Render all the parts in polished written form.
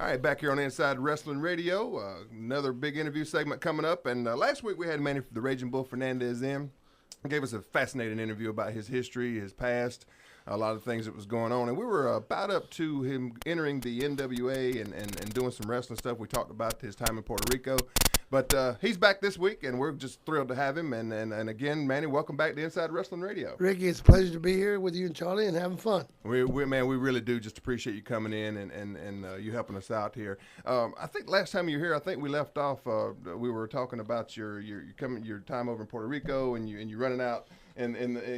All right, back here on Inside Wrestling Radio, another big interview segment coming up. And last week we had Manny the Raging Bull Fernandez in. He gave us a fascinating interview about his history, his past, a lot of things that was going on. And we were about up to him entering the NWA and doing some wrestling stuff. We talked about his time in Puerto Rico. But he's back this week, and we're just thrilled to have him. And again, Manny, welcome back to Inside Wrestling Radio. Ricky, it's a pleasure to be here with you and Charlie and having fun. We really do just appreciate you coming in and you helping us out here. I think last time you were here, I think we left off. We were talking about your time over in Puerto Rico and you running out. And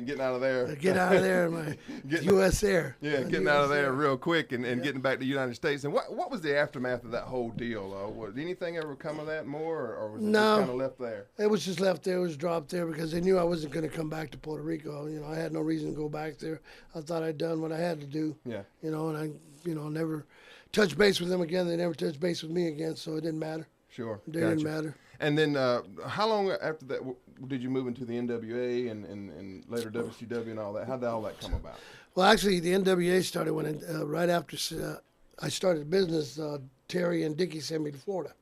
getting out of there. Get out of there, my U.S. Air. Yeah, getting out of there real quick and getting back to the United States. And what was the aftermath of that whole deal? Was anything ever come of that more, or was it just kind of left there? It was just left there. It was dropped there because they knew I wasn't going to come back to Puerto Rico. You know, I had no reason to go back there. I thought I'd done what I had to do. Yeah. You know, and I, never touched base with them again. They never touched base with me again, so it didn't matter. Sure. It didn't matter. And then how long after that did you move into the NWA and later WCW and all that? How did all that come about? Well, actually, the NWA started when right after I started business. Terry and Dickie sent me to Florida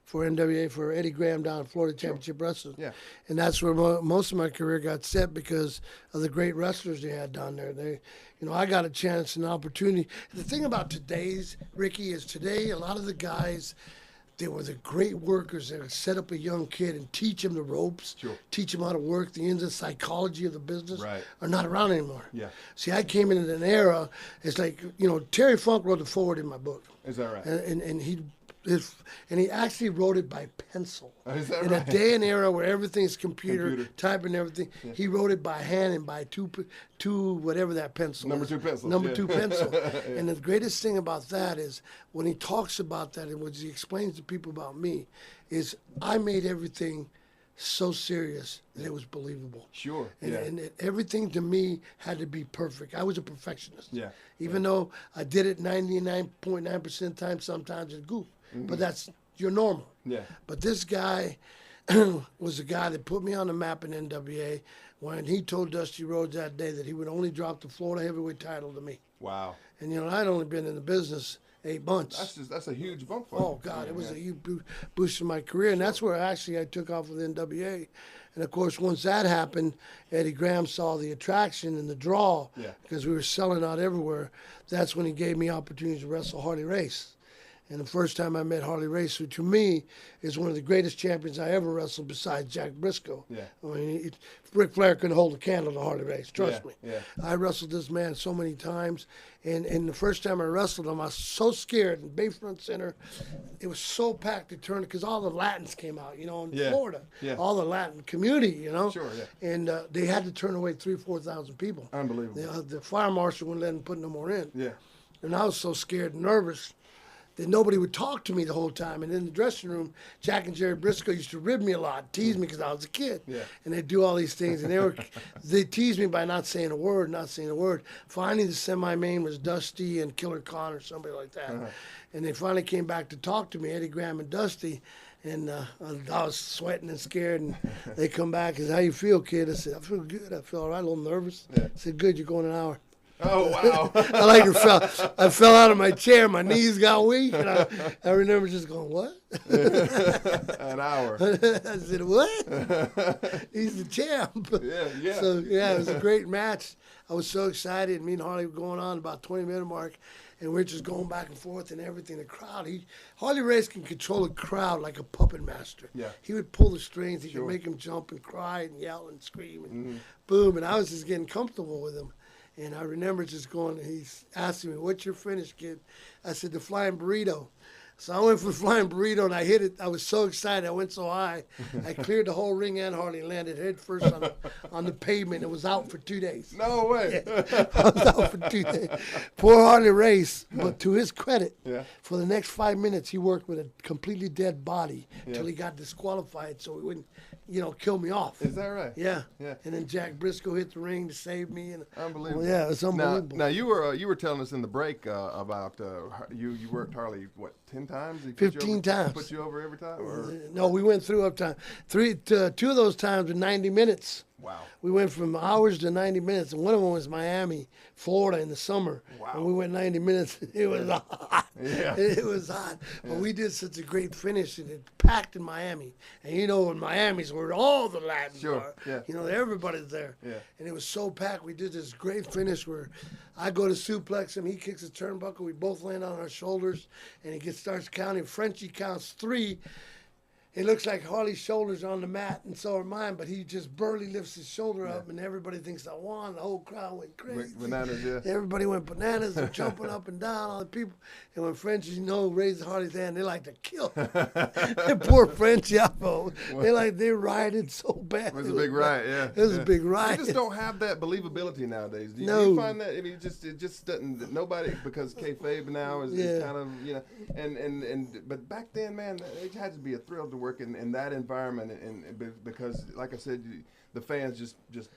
for NWA, for Eddie Graham down in Florida Championship Wrestling. Yeah. And that's where most of my career got set because of the great wrestlers they had down there. I got a chance and an opportunity. The thing about today's, Ricky, is today a lot of the guys, they were the great workers that would set up a young kid and teach him the ropes, teach him how to work, the ins and psychology of the business, are not around anymore. Yeah. See, I came into an era, it's like, Terry Funk wrote the foreword in my book. Is that right? And he actually wrote it by pencil. Oh, is that in right? a day and era where everything's computer. Typing everything, he wrote it by hand and by two whatever that pencil Number 2 pencil. Number 2 pencil. And the greatest thing about that is when he talks about that and what he explains to people about me is I made everything so serious that it was believable. Sure. And everything to me had to be perfect. I was a perfectionist. Yeah. Even though I did it 99.9% of the time, sometimes it's goof. But that's your normal. Yeah. But this guy was the guy that put me on the map in NWA when he told Dusty Rhodes that day that he would only drop the Florida heavyweight title to me. Wow. And I'd only been in the business 8 months. That's a huge bump for you. Oh God, it was a huge boost in my career, and that's where actually I took off with NWA. And of course, once that happened, Eddie Graham saw the attraction and the draw because we were selling out everywhere. That's when he gave me opportunities to wrestle Harley Race. And the first time I met Harley Race, who to me is one of the greatest champions I ever wrestled besides Jack Briscoe. Yeah. I mean, Ric Flair couldn't hold a candle to Harley Race, trust me. Yeah. I wrestled this man so many times. And the first time I wrestled him, I was so scared in Bayfront Center. It was so packed to turn because all the Latins came out, in Florida. Yeah. All the Latin community, Sure, yeah. And they had to turn away 3,000-4,000 people. Unbelievable. The fire marshal wouldn't let them put no more in. Yeah. And I was so scared and nervous that nobody would talk to me the whole time. And in the dressing room, Jack and Jerry Briscoe used to rib me a lot, tease me because I was a kid. Yeah. And they'd do all these things. And they teased me by not saying a word. Finally, the semi-main was Dusty and Killer Khan or somebody like that. Uh-huh. And they finally came back to talk to me, Eddie Graham and Dusty. And I was sweating and scared. And they come back and said, "How you feel, kid?" I said, "I feel good. I feel all right, a little nervous." Yeah. I said, "Good, you're going an hour." Oh, wow. I fell out of my chair. My knees got weak. And I remember just going, "What?" An hour. I said, "What?" He's the champ. Yeah. So, it was a great match. I was so excited. Me and Harley were going on about 20-minute mark. And we're just going back and forth and everything. The crowd, Harley Race can control a crowd like a puppet master. Yeah. He would pull the strings. He could make them jump and cry and yell and scream and boom. And I was just getting comfortable with him. And I remember just going, he's asking me, "What's your finish, kid?" I said, "The flying burrito." So I went for the flying burrito, and I hit it. I was so excited. I went so high. I cleared the whole ring and hardly landed head first on the pavement. It was out for 2 days. No way. Yeah. I was out for 2 days. Poor Harley Race, but to his credit, for the next 5 minutes, he worked with a completely dead body until he got disqualified so he wouldn't, kill me off. Is that right? Yeah. And then Jack Briscoe hit the ring to save me. And unbelievable. Well, yeah, it's unbelievable. Now you were telling us in the break about you worked Harley, 10 times? 15 times. Put you over every time? Or? No, we went through up time. 2 of those times were 90 minutes. Wow. We went from hours to 90 minutes, and one of them was Miami, Florida in the summer. Wow. And we went 90 minutes. It was hot. Yeah. It was hot. But we did such a great finish, and it packed in Miami. And you know, in Miami's where all the Latins are. Yeah. You know, everybody's there. Yeah. And it was so packed. We did this great finish where I go to suplex him. He kicks a turnbuckle. We both land on our shoulders, and he starts counting. Frenchie counts 3. It looks like Harley's shoulders on the mat, and so are mine, but he just barely lifts his shoulder up, and everybody thinks I won. The whole crowd went crazy. Bananas, yeah. Everybody went bananas. They're jumping up and down, all the people. And when Frenchie, raised Harley's hand, they like to kill him. And poor Frenchie, they rioted so bad. It was a big riot, yeah. It was a big riot. You just don't have that believability nowadays. Do No. you find that? I mean, it just doesn't. Nobody, because kayfabe now is kind of, but back then, man, it had to be a thrill to work in that environment, and because, like I said, the fans just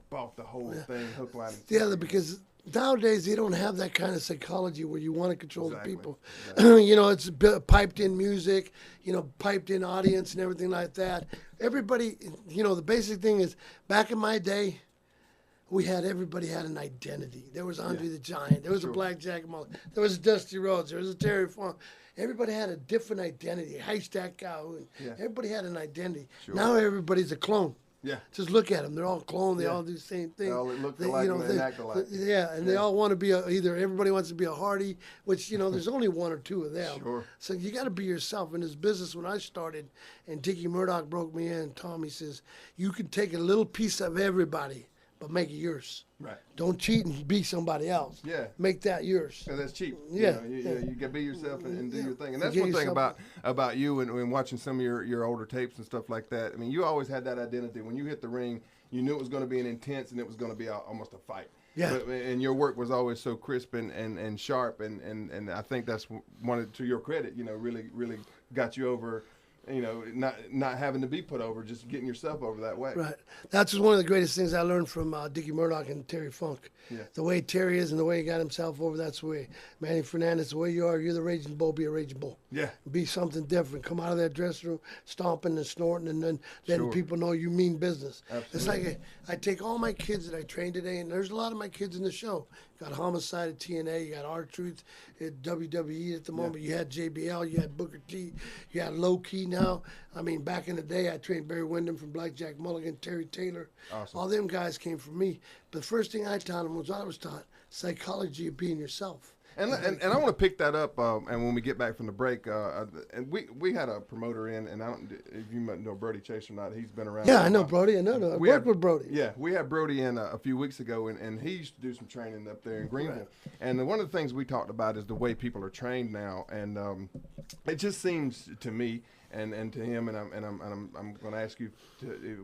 bought the whole thing, hook, line, and sinker. Yeah, because nowadays they don't have that kind of psychology where you want to control the people. Exactly. It's piped in music, piped in audience and everything like that. Everybody, the basic thing is, back in my day, everybody had an identity. There was Andre the Giant. There was a Blackjack Mullet. There was a Dusty Rhodes. There was a Terry Funk. Everybody had a different identity. Haystack Calhoun. Yeah. Everybody had an identity. Sure. Now everybody's a clone. Yeah. Just look at them. They're all cloned. They all do the same thing. They all look alike and act alike. Yeah, and they all want to be either everybody wants to be a Hardy, which, there's only 1 or 2 of them. Sure. So you got to be yourself. In this business, when I started, and Dickie Murdoch broke me in, Tommy says, you can take a little piece of everybody, but make it yours. Right. Don't cheat and be somebody else. Yeah. Make that yours. Because that's cheap. Yeah. You can be yourself and do your thing. And that's one thing about you and watching some of your older tapes and stuff like that. I mean, you always had that identity. When you hit the ring, you knew it was going to be an intense and it was going to be almost a fight. Yeah. And your work was always so crisp and sharp. And I think that's to your credit, really got you over. Not having to be put over, just getting yourself over that way. Right. That's just one of the greatest things I learned from Dickie Murdoch and Terry Funk. Yeah. The way Terry is and the way he got himself over, that's the way. Manny Fernandez, the way you are, you're the Raging Bull, be a Raging Bull. Yeah. Be something different. Come out of that dressing room stomping and snorting and then letting people know you mean business. Absolutely. It's like I take all my kids that I train today, and there's a lot of my kids in the show. You got Homicide at TNA, you got R-Truth at WWE at the moment, you had JBL, you had Booker T, you had Low Key now. I mean, back in the day, I trained Barry Windham from Blackjack Mulligan, Terry Taylor. Awesome. All them guys came from me. But the first thing I taught them was I was taught psychology of being yourself. And I want to pick that up, and when we get back from the break, and we had a promoter in, and I don't if you know Brody Chase or not. He's been around. Yeah, I know Brody. I know. I worked with Brody. Yeah, we had Brody in a few weeks ago, and he used to do some training up there in Greenville. Right. And one of the things we talked about is the way people are trained now, and it just seems to me. And to him, and I'm going to ask you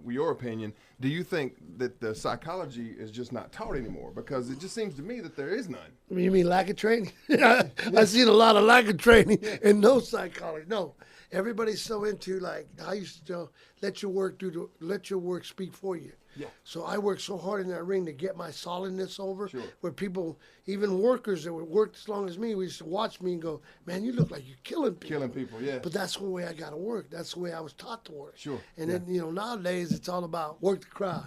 your opinion. Do you think that the psychology is just not taught anymore? Because it just seems to me that there is none. You mean lack of training? I've seen a lot of lack of training and no psychology. No, everybody's so into, like I used to let your work speak for you. Yeah. So I worked so hard in that ring to get my solidness over, where people, even workers that would work as long as me, we used to watch me and go, man, you look like you're killing people. Killing people, yeah. But that's the way I got to work. That's the way I was taught to work. Sure. And then, nowadays it's all about work the crowd,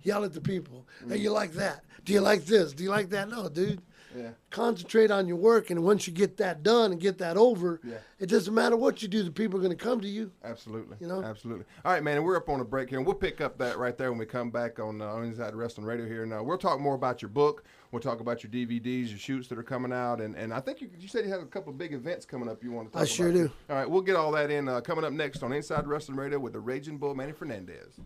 yell at the people. Hey, you like that? Do you like this? Do you like that? No, dude. Yeah. Concentrate on your work, and once you get that done and get that over, it doesn't matter what you do, the people are going to come to you. Absolutely. Absolutely. All right, man, and we're up on a break here, and we'll pick up that right there when we come back on Inside Wrestling Radio here. Now, we'll talk more about your book. We'll talk about your DVDs, your shoots that are coming out, and I think you said you have a couple of big events coming up you want to talk about. I sure do. All right, we'll get all that in coming up next on Inside Wrestling Radio with the Raging Bull, Manny Fernandez.